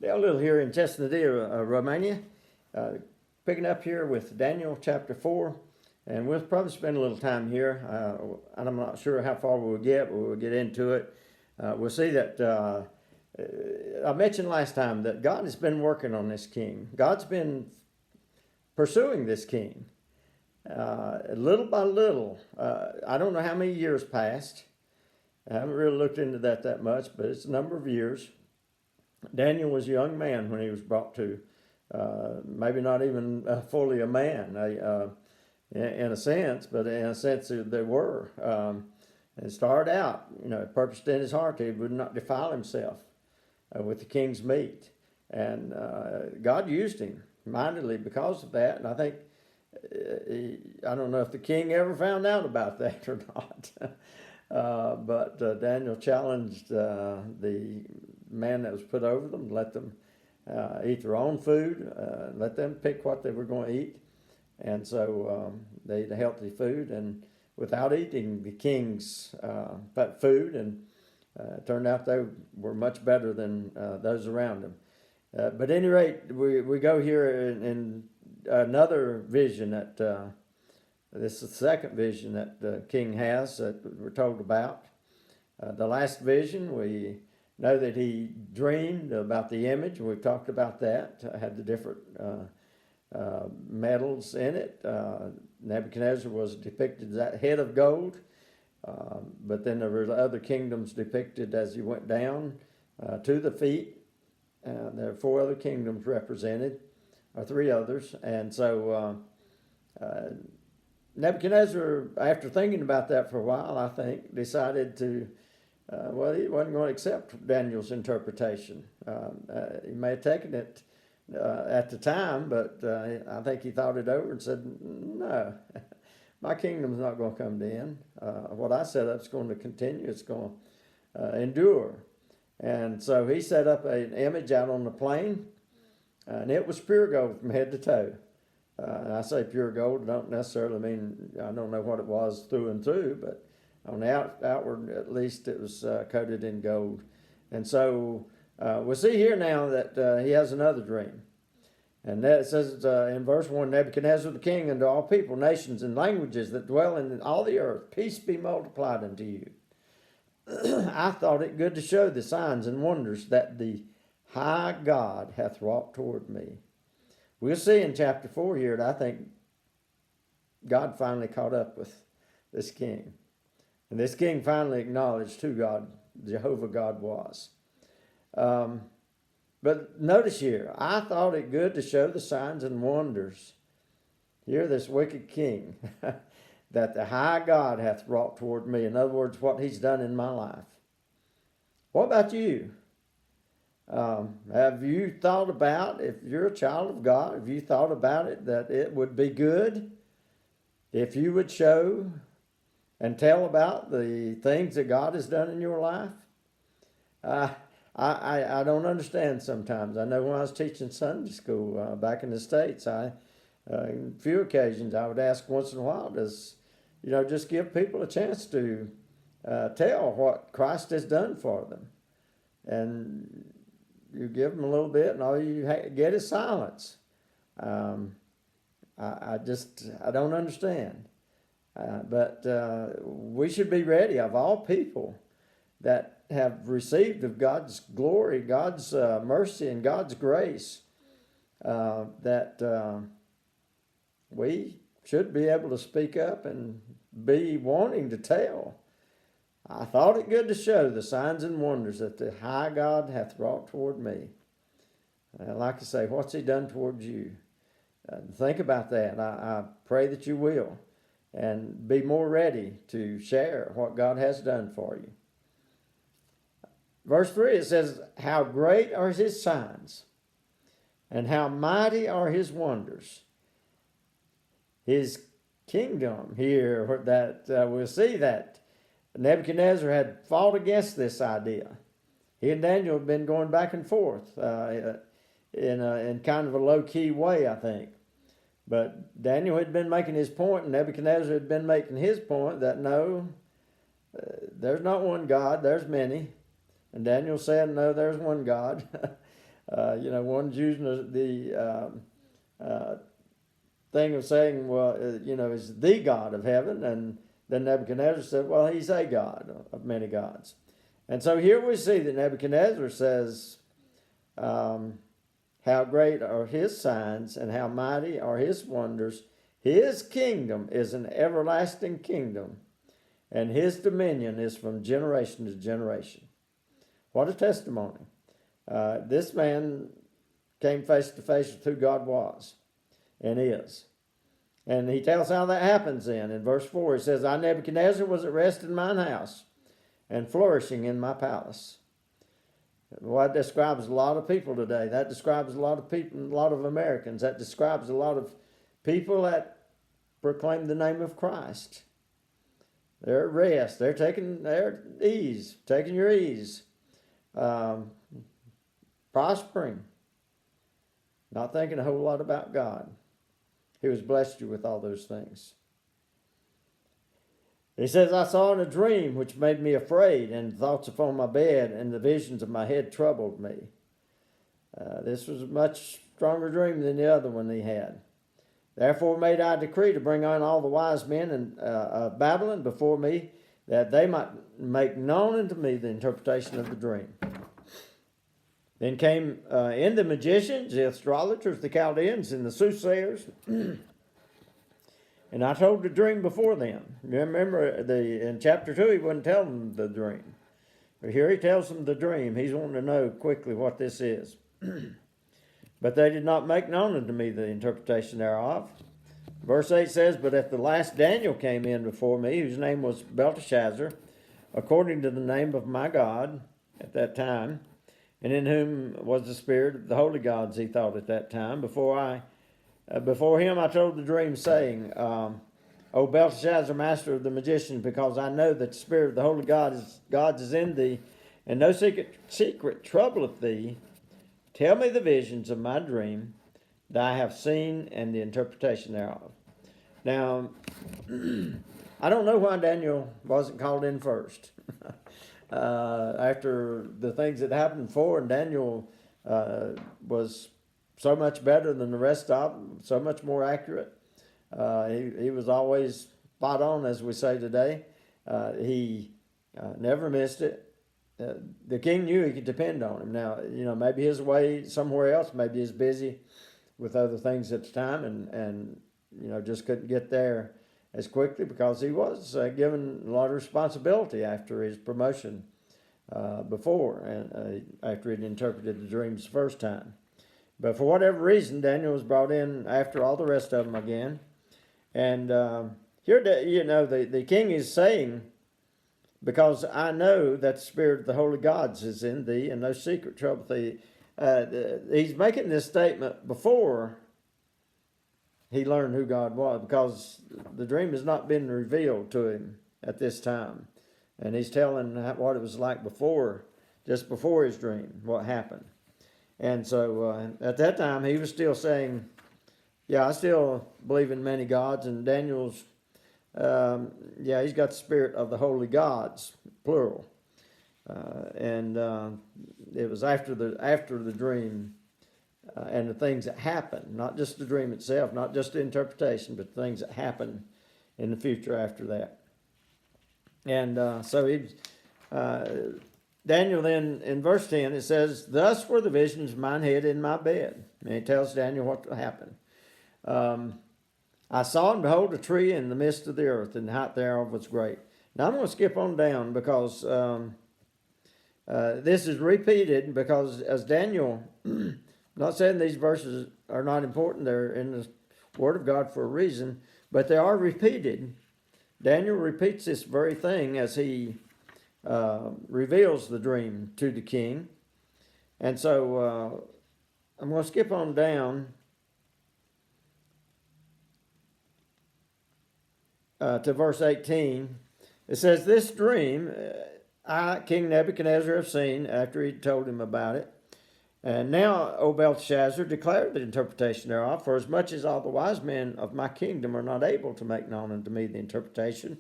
Dale Little here in Cesnadilla, Romania, uh, picking up here with Daniel chapter 4. And we'll probably spend a little time here. And I'm not sure how far we'll get, but we'll get into it. We'll see that I mentioned last time that God has been working on this king. God's been pursuing this king little by little. I don't know how many years passed. I haven't really looked into that much, but it's a number of years. Daniel was a young man when he was brought to, maybe not even fully a man in a sense, but in a sense they were. And started out, purposed in his heart he would not defile himself with the king's meat. And God used him mightily because of that. And I think, I don't know if the king ever found out about that or not. But Daniel challenged the man that was put over them, let them eat their own food, let them pick what they were going to eat. And so they ate a healthy food and without eating the king's food, and it turned out they were much better than those around them. But at any rate, we go here in another vision that this is the second vision that the king has that we're told about. The last vision, we know that he dreamed about the image. We've talked about that. Had the different metals in it. Nebuchadnezzar was depicted as that head of gold, but then there were other kingdoms depicted as he went down to the feet. There are four other kingdoms represented, or three others, and so Nebuchadnezzar, after thinking about that for a while, I think, decided to, he wasn't going to accept Daniel's interpretation. He may have taken it at the time, but I think he thought it over and said, no, my kingdom's not going to come to end. What I set up is going to continue. It's going to endure. And so he set up an image out on the plain, and it was pure gold from head to toe. And I say pure gold, I don't necessarily mean, I don't know what it was through and through, but on the outward at least it was coated in gold. And so we'll see here now that he has another dream. And that says in verse 1, Nebuchadnezzar the king, unto all people, nations, and languages that dwell in all the earth, peace be multiplied unto you. I thought it good to show the signs and wonders that the high God hath wrought toward me. We'll see in chapter 4 here that I think God finally caught up with this king. And this king finally acknowledged who God, Jehovah God, was. But notice here, I thought it good to show the signs and wonders. Here, this wicked king, that the high God hath wrought toward me. In other words, what he's done in my life. What about you? Have you thought about, if you're a child of God, have you thought about it, that it would be good if you would show and tell about the things that God has done in your life? I don't understand sometimes. I know when I was teaching Sunday school back in the States, on a few occasions I would ask once in a while, just give people a chance to tell what Christ has done for them. And you give them a little bit, and all you get is silence. I don't understand. But we should be ready, of all people that have received of God's glory, God's mercy, and God's grace, that we should be able to speak up and be wanting to tell. I thought it good to show the signs and wonders that the high God hath wrought toward me. Like I say, what's he done towards you? Think about that. I pray that you will, and be more ready to share what God has done for you. Verse 3, it says, how great are his signs, and how mighty are his wonders. His kingdom here, that we'll see that Nebuchadnezzar had fought against this idea. He and Daniel had been going back and forth in kind of a low-key way, I think. But Daniel had been making his point, and Nebuchadnezzar had been making his point that no, there's not one God, there's many. And Daniel said, no, there's one God. One's using thing of saying, well, is the God of heaven. And then Nebuchadnezzar said, well, he's a God of many gods. And so here we see that Nebuchadnezzar says, how great are his signs and how mighty are his wonders. His kingdom is an everlasting kingdom, and his dominion is from generation to generation. What a testimony. This man came face to face with who God was and is. And he tells how that happens in verse 4. He says, I, Nebuchadnezzar, was at rest in mine house and flourishing in my palace. Well, that describes a lot of people today. That describes a lot of people, a lot of Americans. That describes a lot of people that proclaim the name of Christ. They're at rest. They're taking their ease, taking your ease, prospering, not thinking a whole lot about God, who has blessed you with all those things. He says, I saw in a dream which made me afraid, and thoughts upon my bed, and the visions of my head troubled me. This was a much stronger dream than the other one he had. Therefore made I a decree to bring on all the wise men of Babylon before me, that they might make known unto me the interpretation of the dream. Then came in the magicians, the astrologers, the Chaldeans, and the soothsayers, and I told the dream before them. Remember, in chapter 2, he wouldn't tell them the dream. But here he tells them the dream. He's wanting to know quickly what this is. But they did not make known unto me the interpretation thereof. Verse 8 says, but at the last Daniel came in before me, whose name was Belteshazzar, according to the name of my God at that time, and in whom was the spirit of the holy gods, he thought at that time. Before him I told the dream, saying, O Belteshazzar, master of the magicians, because I know that the spirit of the holy gods is in thee, and no secret troubleth thee. Tell me the visions of my dream that I have seen and the interpretation thereof. Now, I don't know why Daniel wasn't called in first. After the things that happened before, and Daniel was so much better than the rest of them, so much more accurate. He was always spot on, as we say today. He never missed it. The king knew he could depend on him. Now, maybe his way somewhere else, maybe he's busy with other things at the time and just couldn't get there as quickly because he was given a lot of responsibility after his promotion before and after he'd interpreted the dreams the first time. But for whatever reason, Daniel was brought in after all the rest of them again. And here, the king is saying, because I know that the spirit of the holy gods is in thee, and no secret trouble thee. He's making this statement before he learned who God was, because the dream has not been revealed to him at this time. And he's telling what it was like before, just before his dream, what happened. And so at that time, he was still saying, yeah, I still believe in many gods, and Daniel's he's got the spirit of the holy gods, plural. It was after the dream and the things that happened, not just the dream itself, not just the interpretation, but the things that happened in the future after that. And Daniel then, in verse 10, it says, thus were the visions of mine head in my bed. And it tells Daniel what happened. I saw and behold a tree in the midst of the earth, and the height thereof was great. Now I'm going to skip on down because this is repeated, because as Daniel, I'm not saying these verses are not important, they're in the Word of God for a reason, but they are repeated. Daniel repeats this very thing as he reveals the dream to the king. And so I'm going to skip on down to verse 18. It says, this dream I, King Nebuchadnezzar, have seen, after he told him about it. And now, O Belteshazzar, declare the interpretation thereof, for as much as all the wise men of my kingdom are not able to make known unto me the interpretation,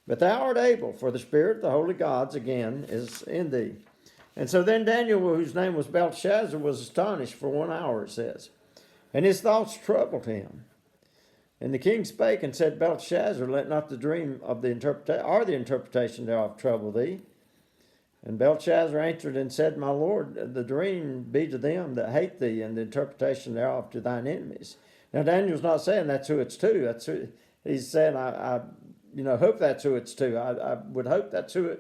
but thou art able, for the spirit of the holy gods, again, is in thee. And so then Daniel, whose name was Belteshazzar, was astonished for 1 hour, it says. And his thoughts troubled him. And the king spake and said, Belteshazzar, let not the dream of the interpretation or the interpretation thereof trouble thee. And Belteshazzar answered and said, My lord, the dream be to them that hate thee, and the interpretation thereof to thine enemies. Now Daniel's not saying that's who it's to. That's who he's saying. I hope that's who it's to. I would hope that's who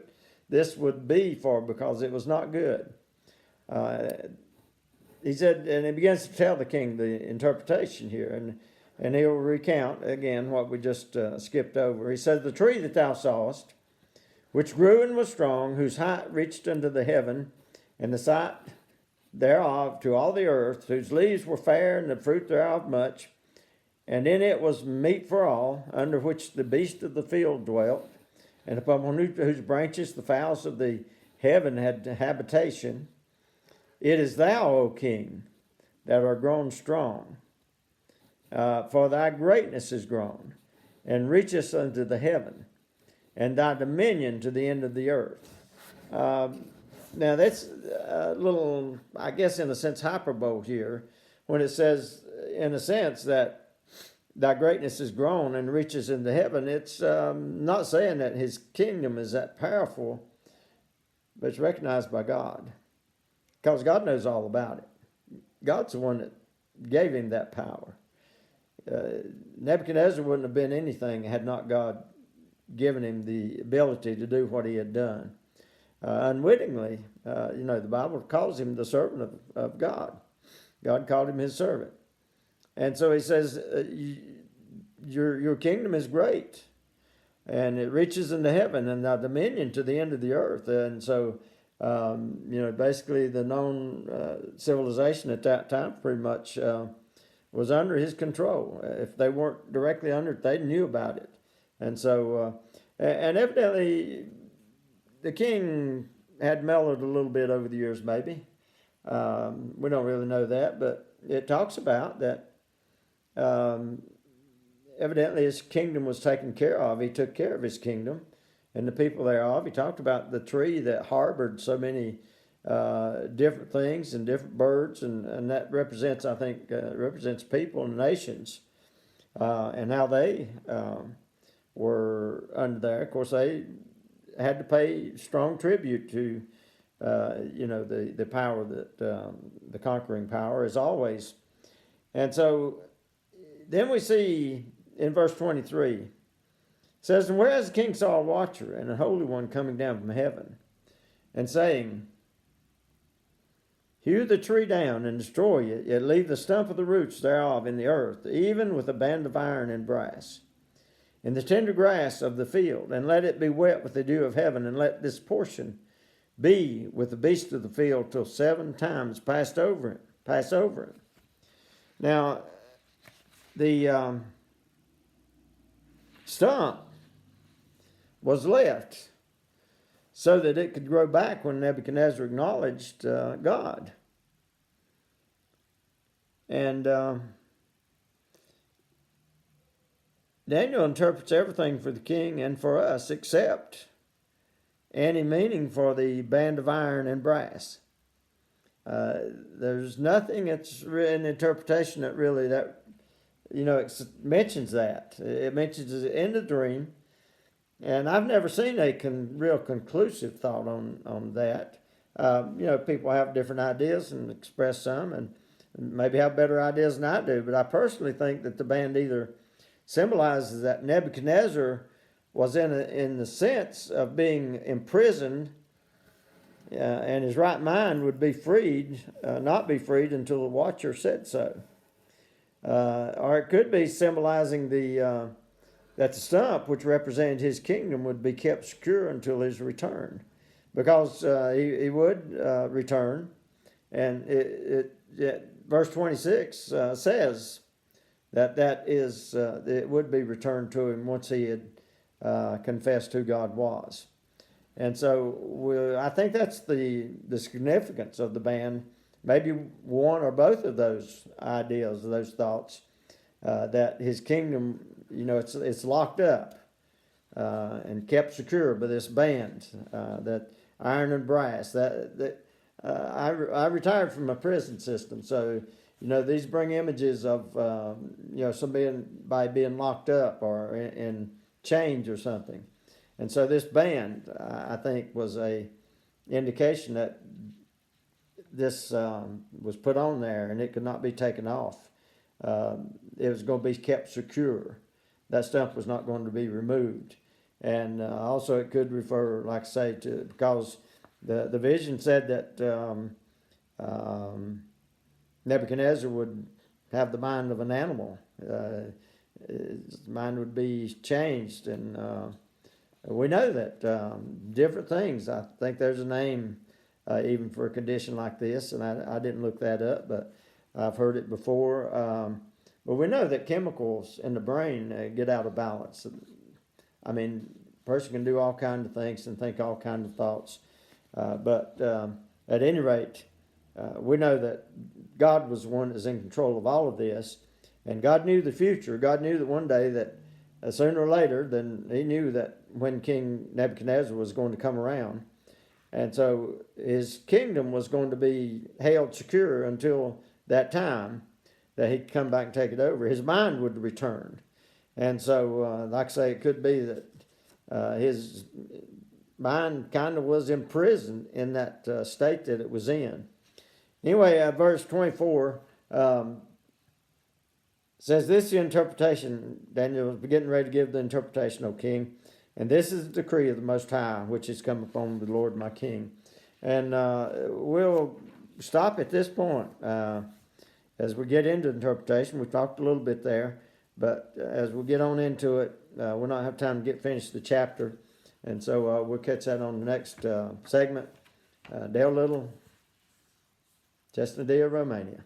this would be for, because it was not good. He said, and he begins to tell the king the interpretation here, and he'll recount again what we just skipped over. He says, the tree that thou sawest, which grew and was strong, whose height reached unto the heaven, and the sight thereof to all the earth, whose leaves were fair, and the fruit thereof much, and in it was meat for all, under which the beasts of the field dwelt, and upon whose branches the fowls of the heaven had habitation. It is thou, O king, that art grown strong, for thy greatness is grown, and reachest unto the heaven, and thy dominion to the end of the earth. Now that's a little, I guess in a sense, hyperbole here, when it says, in a sense, that thy greatness is grown and reaches into heaven. It's not saying that his kingdom is that powerful, but it's recognized by God, because God knows all about it. God's the one that gave him that power. Nebuchadnezzar wouldn't have been anything had not God given him the ability to do what he had done. Unwittingly, the Bible calls him the servant of God. God called him his servant. And so he says, your kingdom is great, and it reaches into heaven, and thy dominion to the end of the earth. And so, basically the known civilization at that time pretty much was under his control. If they weren't directly under it, they knew about it. And so, and evidently, the king had mellowed a little bit over the years, maybe. We don't really know that, but it talks about that evidently his kingdom was taken care of. He took care of his kingdom and the people thereof. He talked about the tree that harbored so many different things and different birds, and that represents, I think, represents people and nations, and how they were under there. Of course, they had to pay strong tribute to, the power that the conquering power is always. And so then we see in verse 23, it says, and whereas the king saw a watcher and a holy one coming down from heaven, and saying, hew the tree down and destroy it, yet leave the stump of the roots thereof in the earth, even with a band of iron and brass, in the tender grass of the field, and let it be wet with the dew of heaven, and let this portion be with the beasts of the field till 7 times pass over it. Now, the stump was left so that it could grow back when Nebuchadnezzar acknowledged God. And Daniel interprets everything for the king and for us except any meaning for the band of iron and brass. There's nothing that's in interpretation that really it mentions that. It mentions it in the dream, and I've never seen a real conclusive thought on that. People have different ideas and express some, and maybe have better ideas than I do. But I personally think that the band either symbolizes that Nebuchadnezzar was in the sense of being imprisoned, and his right mind would be freed, not be freed until the watcher said so. Or it could be symbolizing that the stump, which represented his kingdom, would be kept secure until his return, because he would return, and verse 26 says that it would be returned to him once he had confessed who God was. And so I think that's the significance of the band. Maybe one or both of those ideas, those thoughts, that his kingdom, it's locked up and kept secure by this band, that iron and brass. That I retired from a prison system, so these bring images of somebody being locked up or in chains or something, and so this band I think was a indication that this was put on there and it could not be taken off. It was going to be kept secure. That stuff was not going to be removed, and also it could refer, like I say, to because the vision said that Nebuchadnezzar would have the mind of an animal. His mind would be changed, and we know that different things. I think there's a name even for a condition like this, and I didn't look that up, but I've heard it before. But we know that chemicals in the brain get out of balance. I mean, a person can do all kinds of things and think all kinds of thoughts. But at any rate, we know that God was the one that was in control of all of this, and God knew the future. God knew that one day that sooner or later, then he knew that when King Nebuchadnezzar was going to come around, and so his kingdom was going to be held secure until that time that he'd come back and take it over. His mind would return, and so like I say, it could be that his mind kind of was imprisoned in that state that it was in. Anyway, verse 24 says, "This is the interpretation." Daniel was getting ready to give the interpretation, O king. "And this is the decree of the Most High, which is come upon the Lord my King." And we'll stop at this point. As we get into interpretation, we talked a little bit there, but as we get on into it, we'll not have time to get finished the chapter. And so we'll catch that on the next segment. Dale Little, Chesnedilla, Romania.